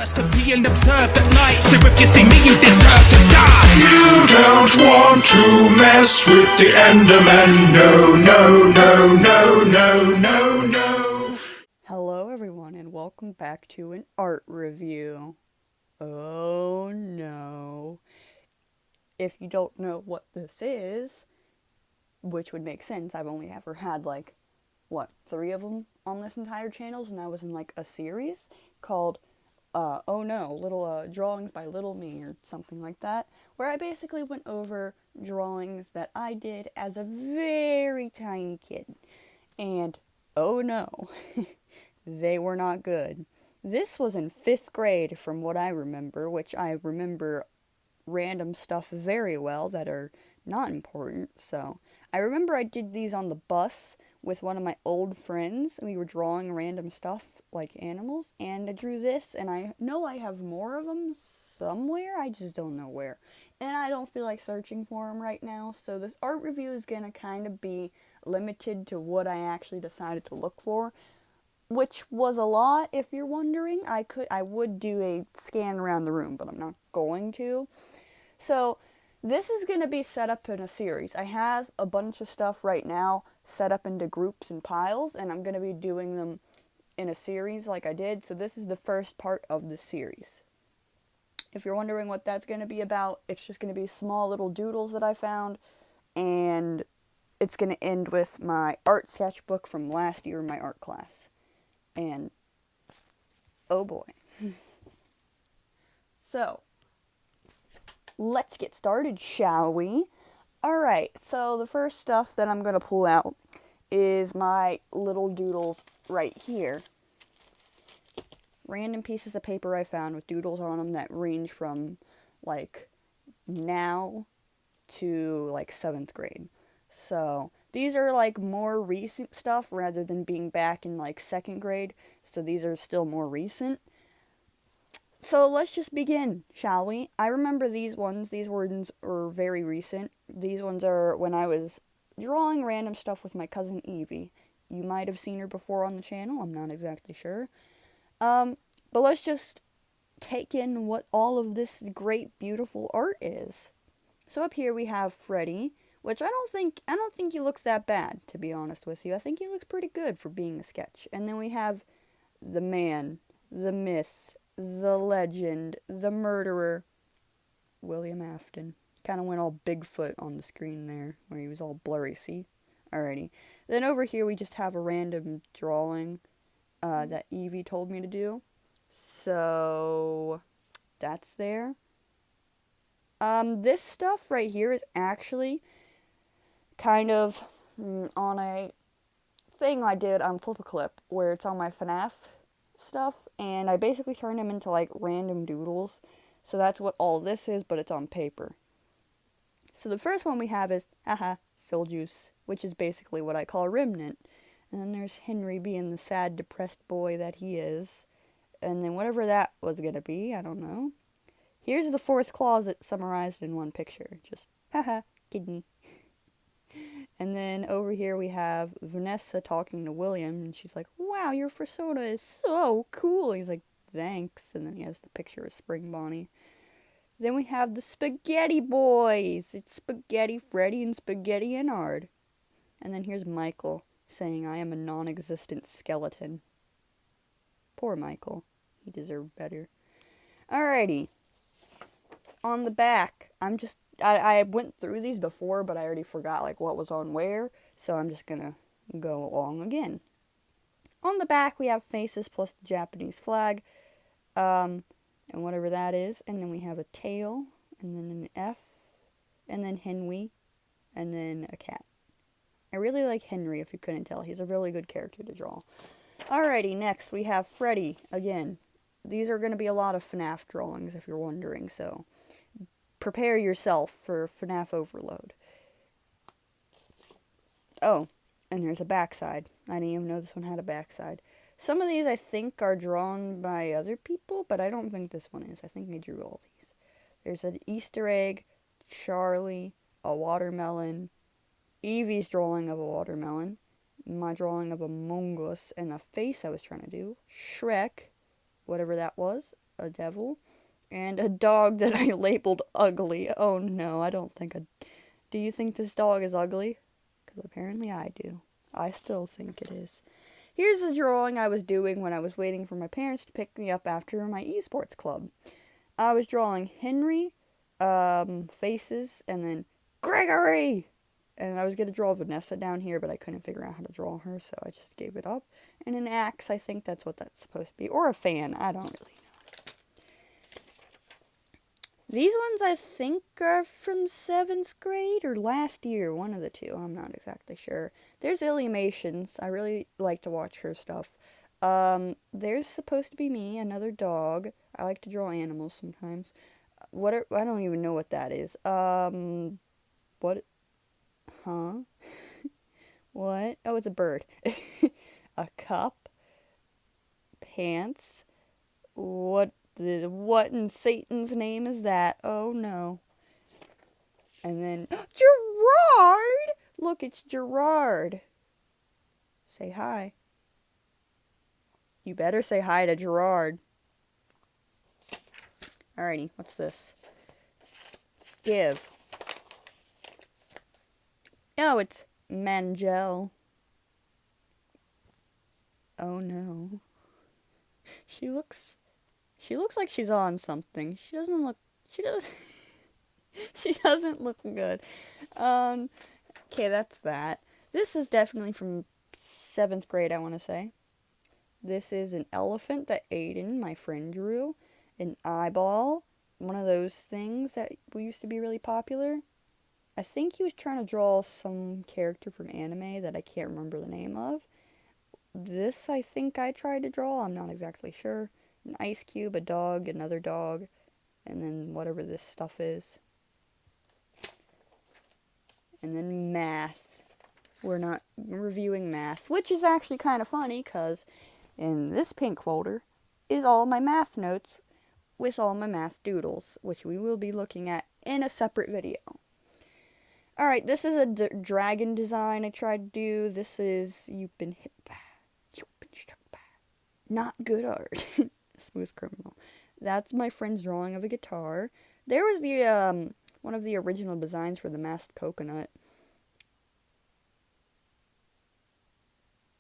Worse to being observed at night. So if you see me, you deserve to die. You don't want to mess with the Enderman. No, no, no, no, no, no, no. Hello everyone and welcome back to an art review. Oh no. If you don't know what this is, which would make sense, I've only ever had three of them on this entire channel, and I was in a series called Oh No, Little Drawings by Little Me or something like that, where I basically went over drawings that I did as a very tiny kid. And oh no, they were not good. This was in 5th grade from what I remember, which I remember random stuff very well that are not important. So I remember I did these on the bus with one of my old friends. We were drawing random stuff like animals, and I drew this, and I know I have more of them somewhere, I just don't know where. And I don't feel like searching for them right now, so this art review is gonna kind of be limited to what I actually decided to look for, which was a lot. If you're wondering, I would do a scan around the room, but I'm not going to. So this is going to be set up in a series. I have a bunch of stuff right now set up into groups and piles, and I'm going to be doing them in a series like I did. So this is the first part of the series. If you're wondering what that's going to be about, it's just going to be small little doodles that I found, and it's going to end with my art sketchbook from last year in my art class. And oh boy. So let's get started, shall we? Alright, so the first stuff that I'm going to pull out is my little doodles right here. Random pieces of paper I found with doodles on them that range from now to 7th grade. So these are more recent stuff rather than being back in 2nd grade. So these are still more recent. So let's just begin, shall we? I remember these ones. These ones are very recent. These ones are when I was drawing random stuff with my cousin Evie. You might have seen her before on the channel. I'm not exactly sure. But let's just take in what all of this great, beautiful art is. So up here we have Freddy, which I don't think he looks that bad, to be honest with you. I think he looks pretty good for being a sketch. And then we have the man, the myth, the legend, the murderer, William Afton. Kind of went all Bigfoot on the screen there, where he was all blurry, see? Alrighty. Then over here we just have a random drawing that Evie told me to do. So that's there. This stuff right here is actually kind of on a thing I did on Flip-A-Clip, where it's on my FNAF stuff, and I basically turned them into random doodles. So that's what all this is, but it's on paper. So the first one we have is Soul Juice, which is basically what I call a remnant. And then there's Henry being the sad, depressed boy that he is. And then whatever that was gonna be, I don't know. Here's the 4th closet summarized in one picture. Just kidney. And then over here we have Vanessa talking to William, and she's like, "Wow, your persona is so cool." He's like, "Thanks." And then he has the picture of Spring Bonnie. Then we have the Spaghetti Boys. It's Spaghetti Freddy and Spaghetti Enard. And then here's Michael saying, "I am a non-existent skeleton." Poor Michael. He deserved better. Alrighty. On the back, I went through these before, but I already forgot what was on where, so I'm just gonna go along again. On the back, we have faces plus the Japanese flag, and whatever that is, and then we have a tail, and then an F, and then Henry, and then a cat. I really like Henry, if you couldn't tell. He's a really good character to draw. Alrighty, next we have Freddy, again. These are going to be a lot of FNAF drawings, if you're wondering, so prepare yourself for FNAF overload. Oh, and there's a backside. I didn't even know this one had a backside. Some of these I think are drawn by other people, but I don't think this one is. I think I drew all these. There's an Easter egg, Charlie, a watermelon, Evie's drawing of a watermelon, my drawing of Among Us, and the face I was trying to do, Shrek, whatever that was, a devil, and a dog that I labeled ugly. Oh no, I don't think do you think this dog is ugly? Because apparently I do. I still think it is. Here's the drawing I was doing when I was waiting for my parents to pick me up after my esports club. I was drawing Henry, faces, and then Gregory! And I was going to draw Vanessa down here, but I couldn't figure out how to draw her, so I just gave it up. And an axe, I think that's what that's supposed to be. Or a fan, I don't really know. These ones I think are from 7th grade or last year, one of the two, I'm not exactly sure. There's Illuminations, I really like to watch her stuff. There's supposed to be me, another dog. I like to draw animals sometimes. I don't even know what that is. What? Huh? What? Oh, it's a bird. A cup. Pants. What in Satan's name is that? Oh no. And then Gerard! Look, it's Gerard. Say hi. You better say hi to Gerard. Alrighty, what's this? Give. Oh, it's Mangel. Oh no. She looks like she's on something. She doesn't look good. Okay, that's that. This is definitely from 7th grade, I want to say. This is an elephant that Aiden, my friend, drew. An eyeball. One of those things that used to be really popular. I think he was trying to draw some character from anime that I can't remember the name of. This, I think I tried to draw. I'm not exactly sure. An ice cube, a dog, another dog, and then whatever this stuff is. And then math. We're not reviewing math, which is actually kind of funny because in this pink folder is all my math notes with all my math doodles, which we will be looking at in a separate video. Alright, this is a dragon design I tried to do. This is You've Been Hit By, You've Been Struck By. Not good art. Smooth Criminal. That's my friend's drawing of a guitar. There was the one of the original designs for the masked coconut.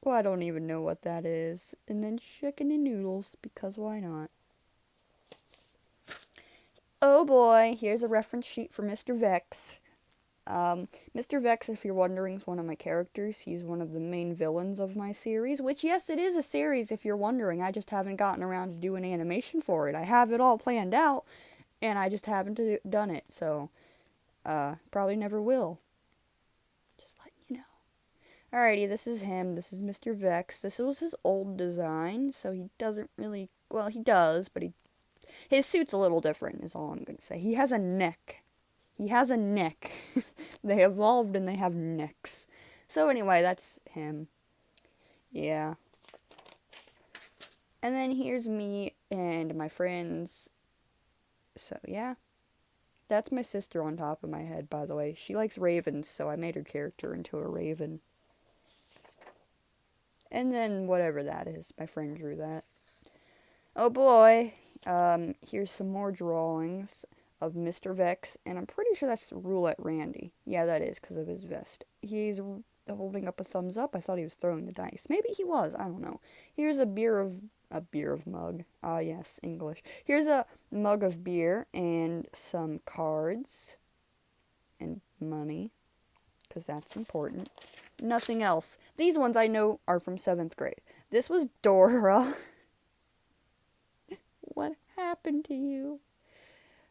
Well, I don't even know what that is. And then chicken and noodles, because why not? Oh boy, here's a reference sheet for Mr. Vex. Mr. Vex, if you're wondering, is one of my characters. He's one of the main villains of my series, which, yes, it is a series if you're wondering. I just haven't gotten around to doing animation for it. I have it all planned out, and I just haven't done it, so, probably never will. Just letting you know. Alrighty, this is him. This is Mr. Vex. This was his old design, so he doesn't really, well, he does, but his suit's a little different, is all I'm gonna say. He has a neck. He has a neck. They evolved and they have necks. So anyway, that's him. Yeah. And then here's me and my friends. So yeah. That's my sister on top of my head, by the way. She likes ravens, so I made her character into a raven. And then whatever that is. My friend drew that. Oh boy. Here's some more drawings of Mr. Vex, and I'm pretty sure that's Roulette Randy. Yeah, that is, because of his vest. He's holding up a thumbs up. I thought he was throwing the dice. Maybe he was, I don't know. Here's a beer of mug. Ah, yes, English. Here's a mug of beer, and some cards, and money, because that's important. Nothing else. These ones I know are from 7th grade. This was Dora. What happened to you?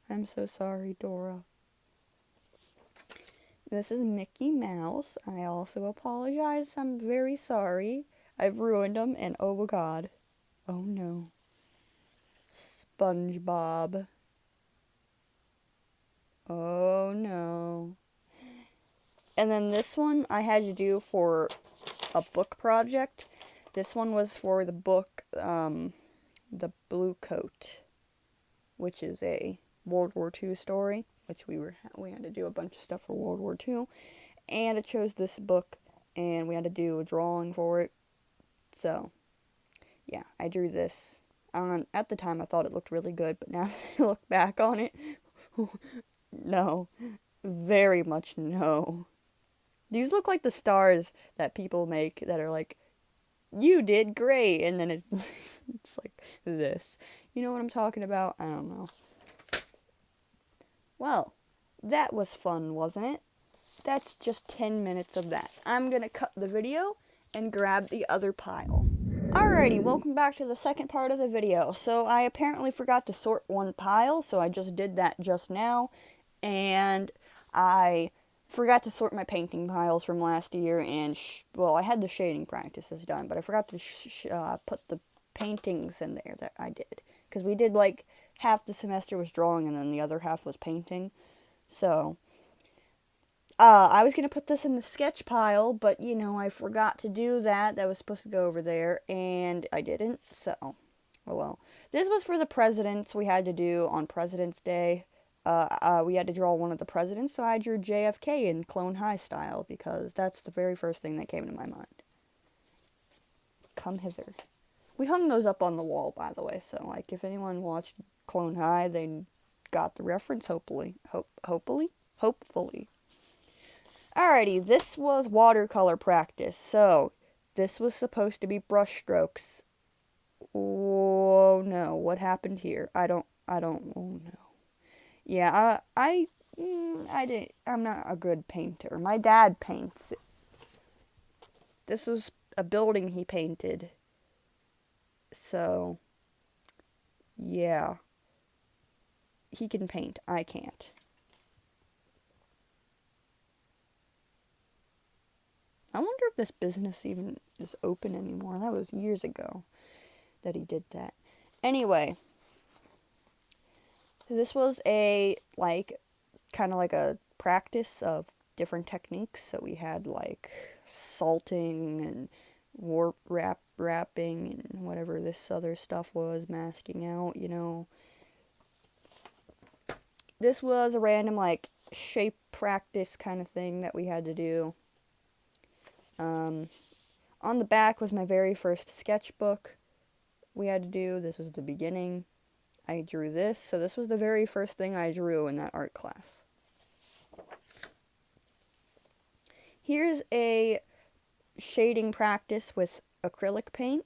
I'm so sorry, Dora. This is Mickey Mouse. I also apologize. I'm very sorry. I've ruined them, and oh god. Oh no. SpongeBob. Oh no. And then this one I had to do for a book project. This one was for the book, The Blue Coat, which is a World War II story, which we had to do a bunch of stuff for World War II, and it chose this book, and we had to do a drawing for it. So, yeah, I drew this. At the time, I thought it looked really good, but now that I look back on it, no. Very much no. These look like the stars that people make that are like, you did great, and then it's like this. You know what I'm talking about? I don't know. Well, that was fun, wasn't it? That's just 10 minutes of that. I'm gonna cut the video and grab the other pile. Alrighty, welcome back to the second part of the video. So I apparently forgot to sort one pile, so I just did that just now. And I forgot to sort my painting piles from last year, and well, I had the shading practices done, but I forgot to put the paintings in there that I did. Because we did like half the semester was drawing and then the other half was painting. So I was going to put this in the sketch pile, but, you know, I forgot to do that. That was supposed to go over there, and I didn't, so, oh well. This was for the presidents we had to do on President's Day. We had to draw one of the presidents, so I drew JFK in Clone High style, because that's the very first thing that came to my mind. Come hither. We hung those up on the wall, by the way, so, like, if anyone watched Clone High, they got the reference, hopefully. Hopefully. Alrighty, this was watercolor practice, so this was supposed to be brush strokes. Oh no, what happened here? I don't, oh no. Yeah, I'm not a good painter. My dad paints it. This was a building he painted. So, yeah. He can paint, I can't. I wonder if this business even is open anymore. That was years ago that he did that. Anyway, this was a, like, kind of like a practice of different techniques. So we had, like, salting and warp wrapping and whatever this other stuff was, masking out, you know. This was a random, like, shape practice kind of thing that we had to do. On the back was my very first sketchbook we had to do. This was the beginning. I drew this, so this was the very first thing I drew in that art class. Here's a shading practice with acrylic paint.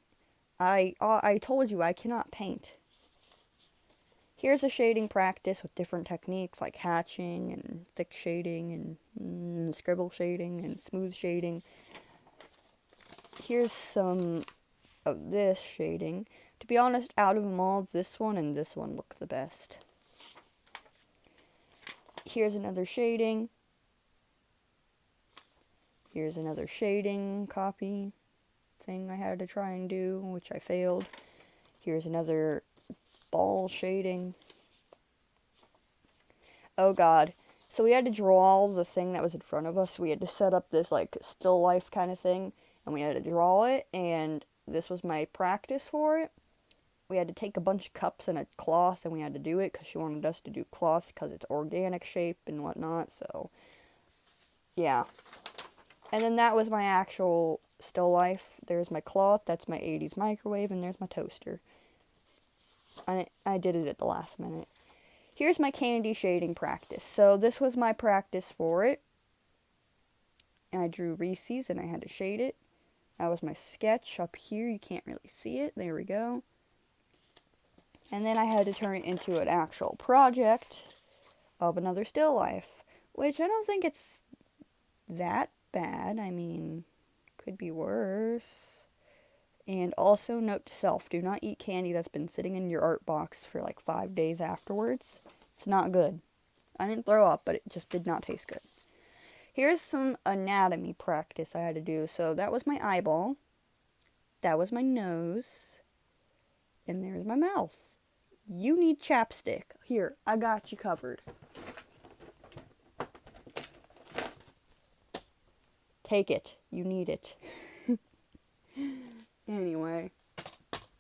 I told you I cannot paint. Here's a shading practice with different techniques like hatching and thick shading and scribble shading and smooth shading. Here's some of this shading. To be honest, out of them all, this one and this one look the best. Here's another shading. Here's another shading copy thing I had to try and do, which I failed. Here's another ball shading. Oh god. So we had to draw the thing that was in front of us. We had to set up this like still life kind of thing, and we had to draw it, and this was my practice for it. We had to take a bunch of cups and a cloth, and we had to do it because she wanted us to do cloth because it's organic shape and whatnot, so yeah. And then that was my actual still life. There's my cloth, that's my 80s microwave, and there's my toaster. I did it at the last minute. Here's my candy shading practice. So this was my practice for it. And I drew Reese's and I had to shade it. That was my sketch up here. You can't really see it. There we go. And then I had to turn it into an actual project of another still life, which I don't think it's that bad. I mean, could be worse. And also, note to self, do not eat candy that's been sitting in your art box for like 5 days afterwards. It's not good. I didn't throw up, but it just did not taste good. Here's some anatomy practice I had to do. So that was my eyeball. That was my nose. And there's my mouth. You need chapstick. Here, I got you covered. Take it. You need it. Anyway.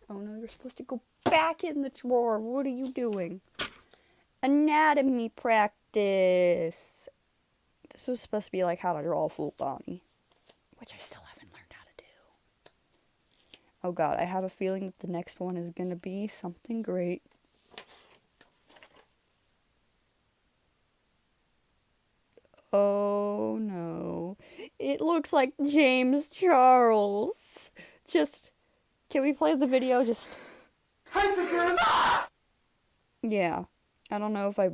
Oh no, you're supposed to go back in the drawer. What are you doing? Anatomy practice. This was supposed to be like how to draw a full body, which I still haven't learned how to do. Oh god, I have a feeling that the next one is gonna be something great. Oh no. It looks like James Charles. Just, can we play the video? Just. Hi, sisters! Yeah. I don't know if I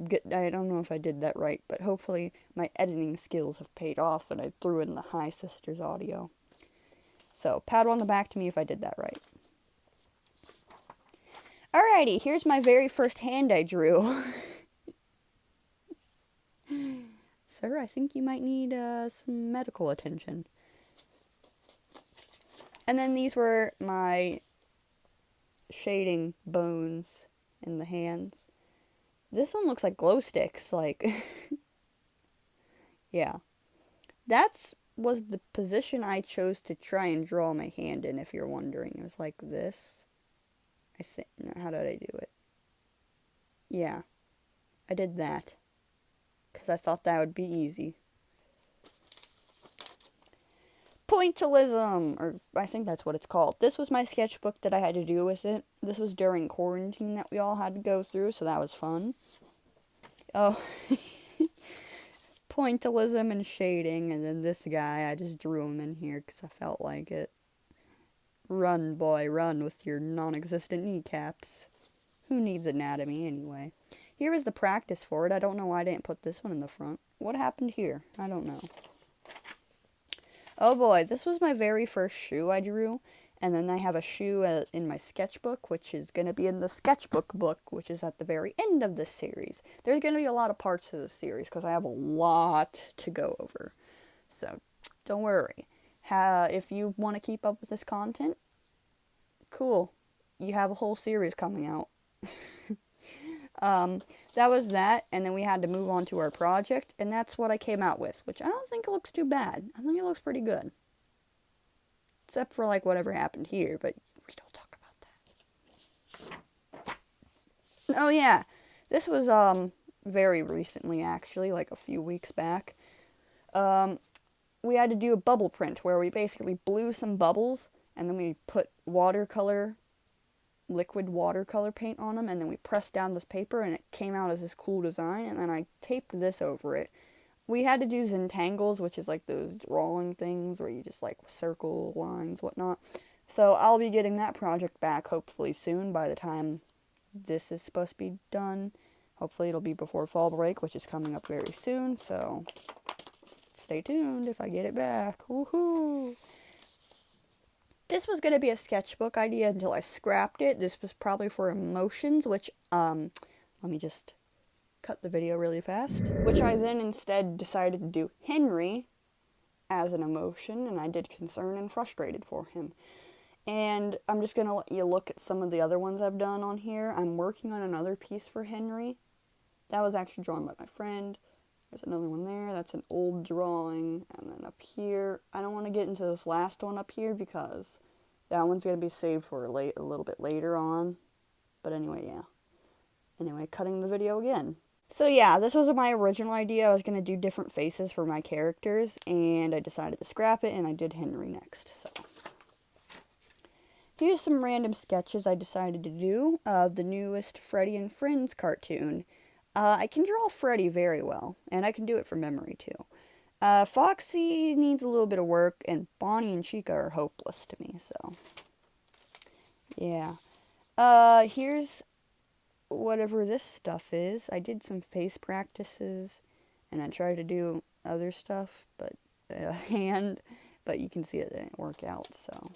did that right, but hopefully my editing skills have paid off and I threw in the Hi Sisters audio. So, pat on the back to me if I did that right. Alrighty, here's my very first hand I drew. Sir, I think you might need some medical attention. And then these were my shading bones in the hands. This one looks like glow sticks, like, yeah. That was the position I chose to try and draw my hand in, if you're wondering. It was like this. I think, how did I do it? Yeah, I did that, because I thought that would be easy. Pointillism, or I think that's what it's called. This was my sketchbook that I had to do with it. This was during quarantine that we all had to go through, so that was fun. Oh, pointillism and shading, and then this guy, I just drew him in here because I felt like it. Run, boy, run with your non-existent kneecaps. Who needs anatomy anyway? Here is the practice for it. I don't know why I didn't put this one in the front. What happened here? I don't know. Oh boy, this was my very first shoe I drew. And then I have a shoe in my sketchbook, which is going to be in the sketchbook book, which is at the very end of this series. There's going to be a lot of parts to this series, because I have a lot to go over. So, don't worry. If you want to keep up with this content, cool. You have a whole series coming out. That was that, and then we had to move on to our project, and that's what I came out with, which I don't think it looks too bad. I think it looks pretty good. Except for, like, whatever happened here, but we don't talk about that. Oh, yeah. This was, very recently, actually, like a few weeks back. We had to do a bubble print, where we basically blew some bubbles, and then we put liquid watercolor paint on them, and then we pressed down this paper, and it came out as this cool design, and then I taped this over it. We had to do Zentangles, which is like those drawing things where you just like circle lines, whatnot. So I'll be getting that project back hopefully soon by the time this is supposed to be done. Hopefully it'll be before fall break, which is coming up very soon, so stay tuned if I get it back. Woohoo! This was going to be a sketchbook idea until I scrapped it. This was probably for emotions, which, let me just cut the video really fast. Which I then instead decided to do Henry as an emotion, and I did concern and frustrated for him. And I'm just going to let you look at some of the other ones I've done on here. I'm working on another piece for Henry. That was actually drawn by my friend. There's another one there. That's an old drawing. And then up here, I don't want to get into this last one up here because that one's going to be saved for a little bit later on. But anyway, yeah. Anyway, cutting the video again. So yeah, this was my original idea. I was going to do different faces for my characters, and I decided to scrap it, and I did Henry next. So here's some random sketches I decided to do of the newest Freddy and Friends cartoon. I can draw Freddy very well, and I can do it from memory too. Foxy needs a little bit of work, and Bonnie and Chica are hopeless to me, so yeah. Here's whatever this stuff is. I did some face practices, and I tried to do other stuff, but but you can see it didn't work out, so.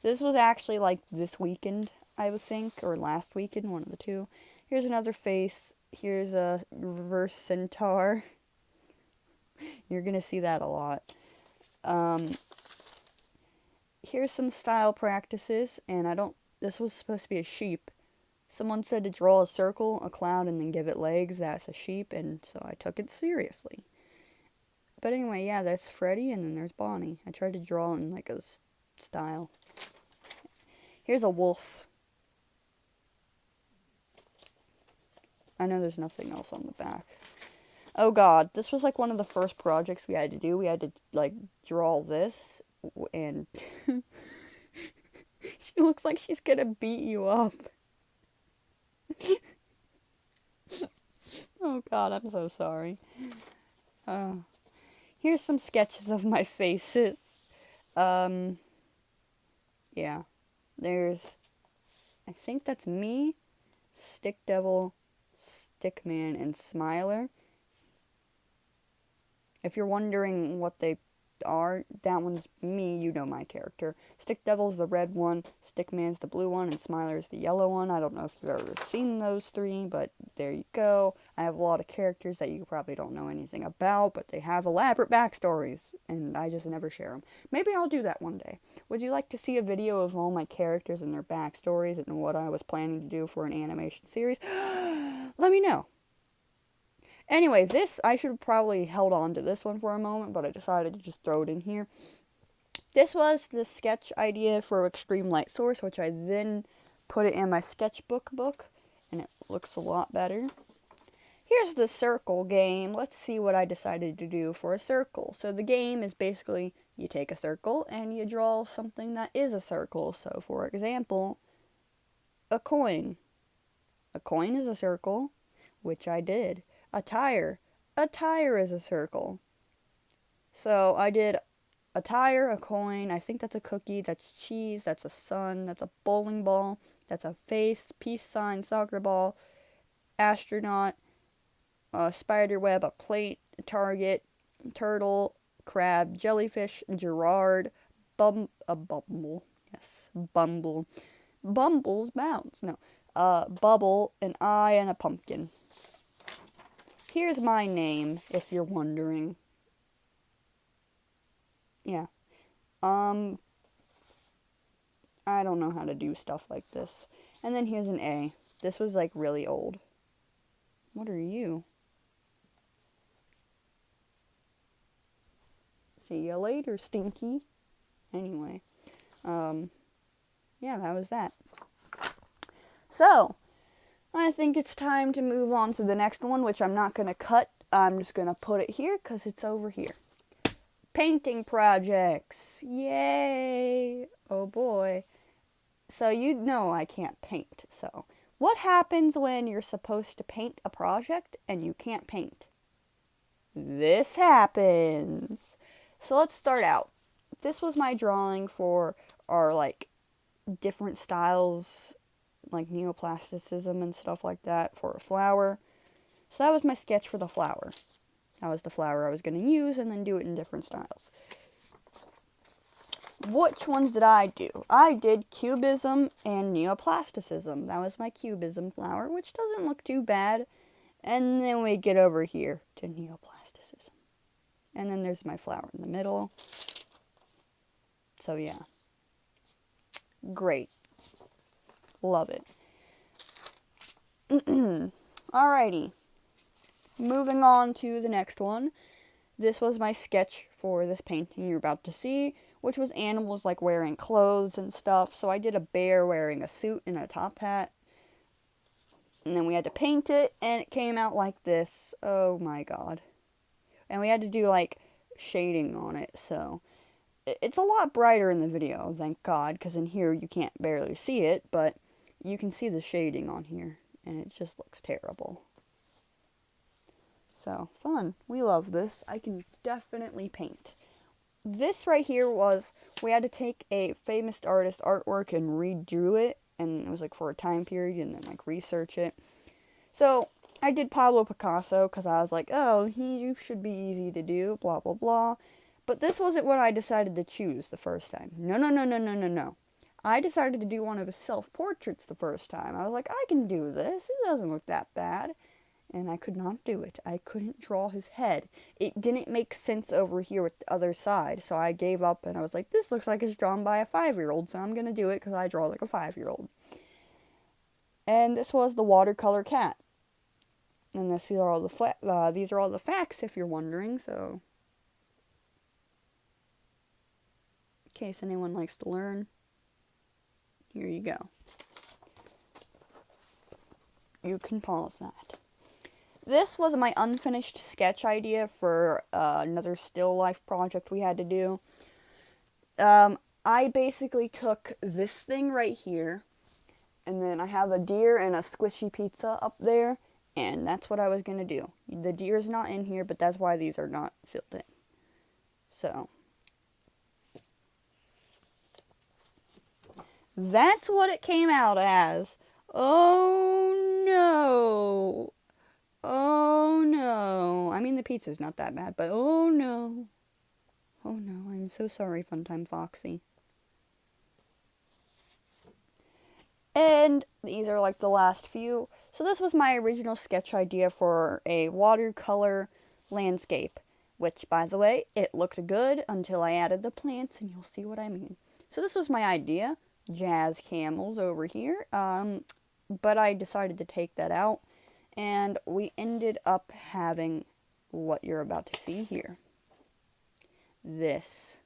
This was actually like this weekend, I would think, or last weekend, one of the two. Here's another face. Here's a reverse centaur. You're gonna see that a lot. Here's some style practices, and this was supposed to be a sheep. Someone said to draw a circle, a cloud, and then give it legs. That's a sheep, and so I took it seriously. But anyway, yeah, that's Freddy, and then there's Bonnie. I tried to draw in like a style. Here's a wolf. I know there's nothing else on the back. Oh god, this was like one of the first projects we had to do. We had to like draw this, and She looks like she's gonna beat you up. Oh god, I'm so sorry. Here's some sketches of my faces. Yeah. There's, I think that's me, Stick Devil, Stickman, and Smiler. If you're wondering what they are, that one's me, you know my character. Stick Devil's the red one, Stickman's the blue one, and Smiler's the yellow one. I don't know if you've ever seen those three, but there you go. I have a lot of characters that you probably don't know anything about, but they have elaborate backstories, and I just never share them. Maybe I'll do that one day. Would you like to see a video of all my characters and their backstories and what I was planning to do for an animation series? Let me know. Anyway, this, I should have probably held on to this one for a moment, but I decided to just throw it in here. This was the sketch idea for Extreme Light Source, which I then put it in my sketchbook book, and it looks a lot better. Here's the circle game. Let's see what I decided to do for a circle. So the game is basically, you take a circle and you draw something that is a circle. So for example, a coin. A coin is a circle, which I did. A tire. A tire is a circle. So I did a tire, a coin, I think that's a cookie, that's cheese, that's a sun, that's a bowling ball, that's a face, peace sign, soccer ball, astronaut, a spider web, a plate, a target, turtle, crab, jellyfish, Gerard, a bumble, yes, bumble, bumble's bounce, no, bubble, an eye, and a pumpkin. Here's my name, if you're wondering. Yeah. I don't know how to do stuff like this. And then here's an A. This was like really old. What are you? See you later, Stinky. Anyway. Yeah, that was that. So, I think it's time to move on to the next one, which I'm not going to cut. I'm just going to put it here because it's over here. Painting projects. Yay. Oh boy. So you know I can't paint. So what happens when you're supposed to paint a project and you can't paint? This happens. So let's start out. This was my drawing for our like different styles, like neoplasticism and stuff like that for a flower. So that was my sketch for the flower. That was the flower I was going to use and then do it in different styles. Which ones did I do? I did cubism and neoplasticism. That was my cubism flower, which doesn't look too bad. And then we get over here to neoplasticism. And then there's my flower in the middle. So yeah. Great. Love it. Alrighty. Moving on to the next one. This was my sketch for this painting you're about to see, which was animals like wearing clothes and stuff. So I did a bear wearing a suit and a top hat. And then we had to paint it, and it came out like this. Oh my god. And we had to do like shading on it, so it's a lot brighter in the video, thank god, because in here you can't barely see it, but you can see the shading on here, and it just looks terrible. So, fun. We love this. I can definitely paint. This right here was, we had to take a famous artist artwork and redo it, and it was like for a time period, and then like research it. So, I did Pablo Picasso, because I was like, oh, he should be easy to do, blah, blah, blah. But this wasn't what I decided to choose the first time. No. I decided to do one of his self-portraits the first time. I was like, I can do this. It doesn't look that bad. And I could not do it. I couldn't draw his head. It didn't make sense over here with the other side. So I gave up and I was like, this looks like it's drawn by a 5-year-old. So I'm going to do it because I draw like a 5-year-old. And this was the watercolor cat. And these are all the facts if you're wondering. So in case anyone likes to learn, here you go. You can pause that. This was my unfinished sketch idea for another still life project we had to do. I I basically took this thing right here, and then I have a deer and a squishy pizza up there, and that's what I was going to do. The deer's not in here, but that's why these are not filled in. So, that's what it came out as. Oh no. Oh no. I mean, the pizza's not that bad, but oh no. Oh no, I'm so sorry, Funtime Foxy. And these are like the last few. So this was my original sketch idea for a watercolor landscape, which, by the way, it looked good until I added the plants, and you'll see what I mean. So this was my idea, jazz camels over here, but I decided to take that out, and we ended up having what you're about to see here. This.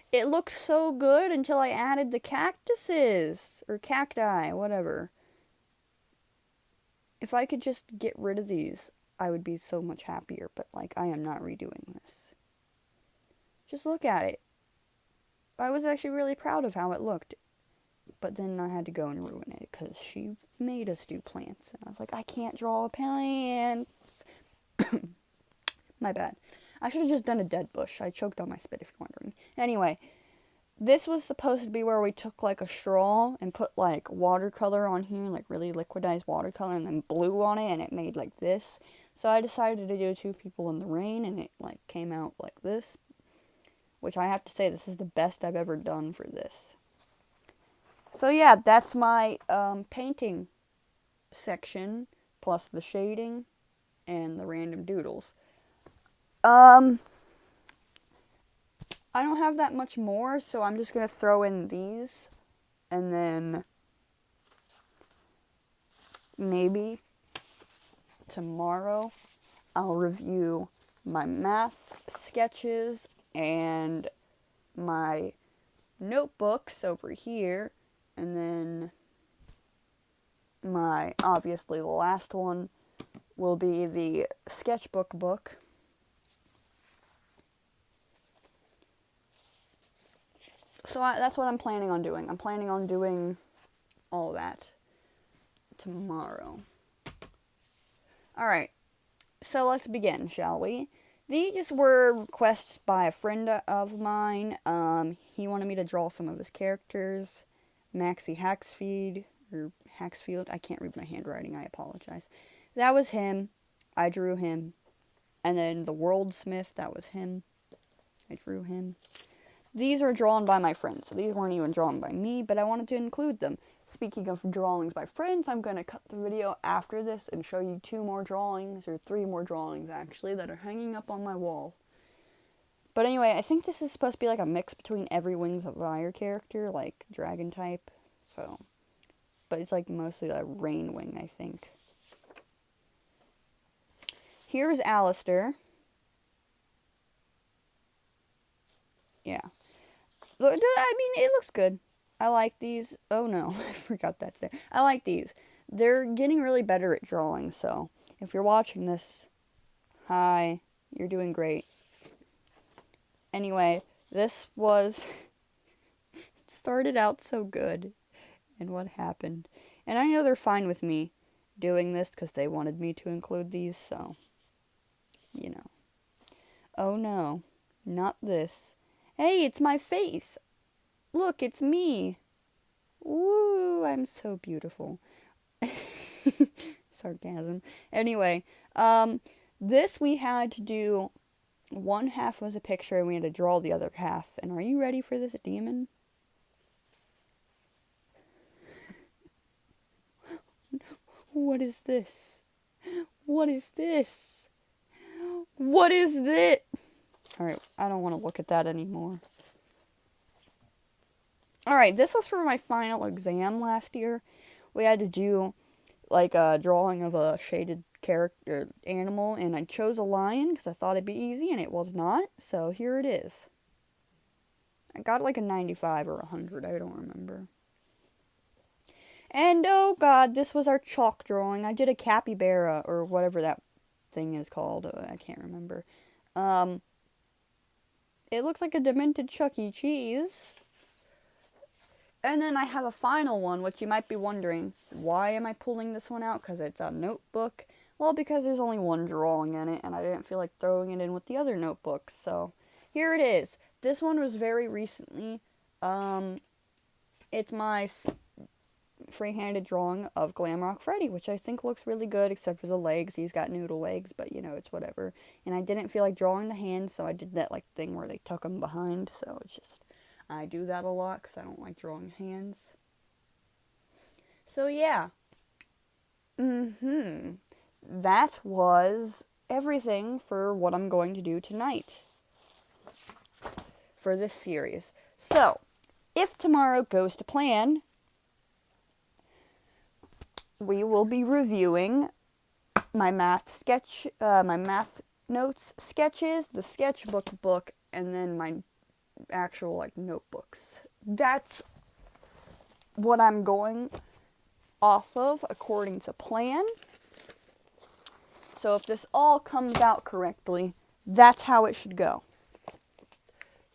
It looked so good until I added the cactuses, or cacti, whatever. If I could just get rid of these, I would be so much happier, but like, I am not redoing this. Just look at it. I was actually really proud of how it looked, but then I had to go and ruin it, because she made us do plants, and I was like, I can't draw plants. My bad. I should have just done a dead bush. I choked on my spit, if you're wondering. Anyway, this was supposed to be where we took like a straw and put like watercolor on here, like really liquidized watercolor, and then blue on it, and it made like this. So I decided to do two people in the rain, and it like came out like this, which I have to say, this is the best I've ever done for this. So yeah, that's my painting section, plus the shading and the random doodles. I don't have that much more, so I'm just going to throw in these, and then maybe tomorrow I'll review my math sketches and my notebooks over here, and then obviously the last one will be the sketchbook book. So that's what I'm planning on doing. I'm planning on doing all that tomorrow. Alright, so let's begin, shall we? These were requests by a friend of mine. He wanted me to draw some of his characters. Maxie Haxfield, I can't read my handwriting, I apologize. That was him. I drew him. And then the Worldsmith, that was him. I drew him. These are drawn by my friends, so these weren't even drawn by me, but I wanted to include them. Speaking of drawings by friends, I'm going to cut the video after this and show you 2 more drawings, or 3 more drawings actually, that are hanging up on my wall. But anyway, I think this is supposed to be like a mix between every Wings of Fire character, like dragon type, so. But it's like mostly a rain wing, I think. Here's Alistair. Yeah. I mean, it looks good. I like these. Oh no, I forgot that's there. I like these. They're getting really better at drawing, so if you're watching this, hi, you're doing great. Anyway, this was started out so good, and what happened. And I know they're fine with me doing this because they wanted me to include these, so, you know. Oh no, not this. Hey, it's my face. Look, it's me. Woo, I'm so beautiful. Sarcasm. Anyway, this we had to do, one half was a picture and we had to draw the other half. And are you ready for this demon? What is this? What is this? What is this? Alright, I don't want to look at that anymore. Alright, this was for my final exam last year. We had to do like a drawing of a shaded character animal, and I chose a lion because I thought it'd be easy, and it was not. So here it is. I got like a 95 or 100, I don't remember. And oh god, this was our chalk drawing. I did a capybara, or whatever that thing is called. I can't remember. It looks like a demented Chuck E. Cheese. And then I have a final one, which you might be wondering, why am I pulling this one out? Because it's a notebook. Well, because there's only one drawing in it, and I didn't feel like throwing it in with the other notebooks. So here it is. This one was very recently. It's my free-handed drawing of Glamrock Freddy, which I think looks really good, except for the legs. He's got noodle legs, but you know, it's whatever. And I didn't feel like drawing the hands, so I did that like thing where they tuck them behind. So it's just, I do that a lot because I don't like drawing hands. So yeah. That was everything for what I'm going to do tonight for this series. So, if tomorrow goes to plan, we will be reviewing my math notes sketches, the sketchbook book, and then my actual like notebooks. That's what I'm going off of according to plan. So if this all comes out correctly, that's how it should go.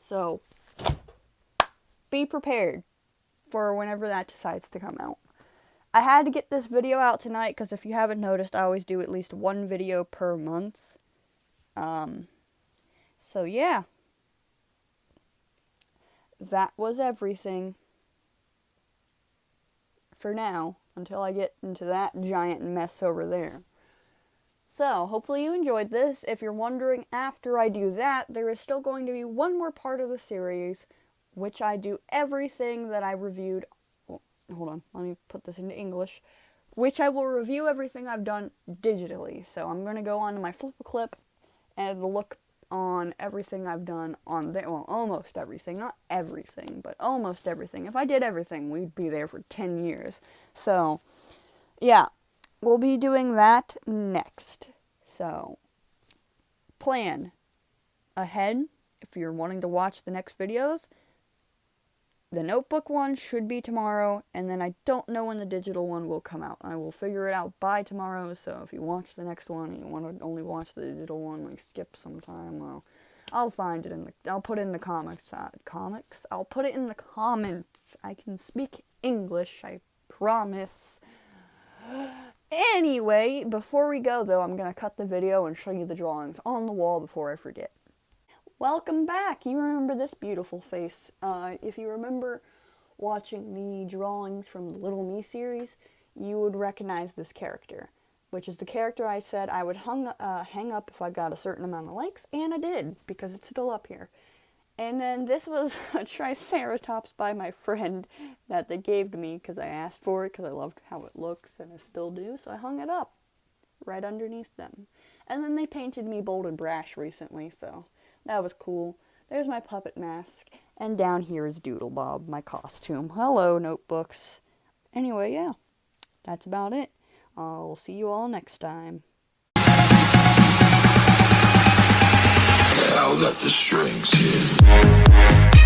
So be prepared for whenever that decides to come out. I had to get this video out tonight because if you haven't noticed, I always do at least one video per month. So yeah. That was everything for now, until I get into that giant mess over there. So, hopefully you enjoyed this. If you're wondering, after I do that, there is still going to be one more part of the series, which I do everything that I reviewed. Oh, hold on, let me put this into English. Which I will review everything I've done digitally. So, I'm going to go on to my FlipaClip and look on everything I've done on there. Well, almost everything. Not everything, but almost everything. If I did everything, we'd be there for 10 years. So, yeah. We'll be doing that next. So, plan ahead if you're wanting to watch the next videos. The notebook one should be tomorrow, and then I don't know when the digital one will come out. I will figure it out by tomorrow, so if you watch the next one and you want to only watch the digital one, like skip some time, well, I'll find it I'll put it in the comics. I'll put it in the comments. I can speak English, I promise. Anyway, before we go though, I'm going to cut the video and show you the drawings on the wall before I forget. Welcome back! You remember this beautiful face. If you remember watching the drawings from the Little Me series, you would recognize this character, which is the character I said I would hang up if I got a certain amount of likes, and I did, because it's still up here. And then this was a Triceratops by my friend that they gave to me because I asked for it because I loved how it looks, and I still do, so I hung it up right underneath them. And then they painted me Bold and Brash recently, so that was cool. There's my puppet mask, and down here is Doodle Bob, my costume. Hello, notebooks. Anyway, yeah, that's about it. I'll see you all next time. I'll let the strings hit.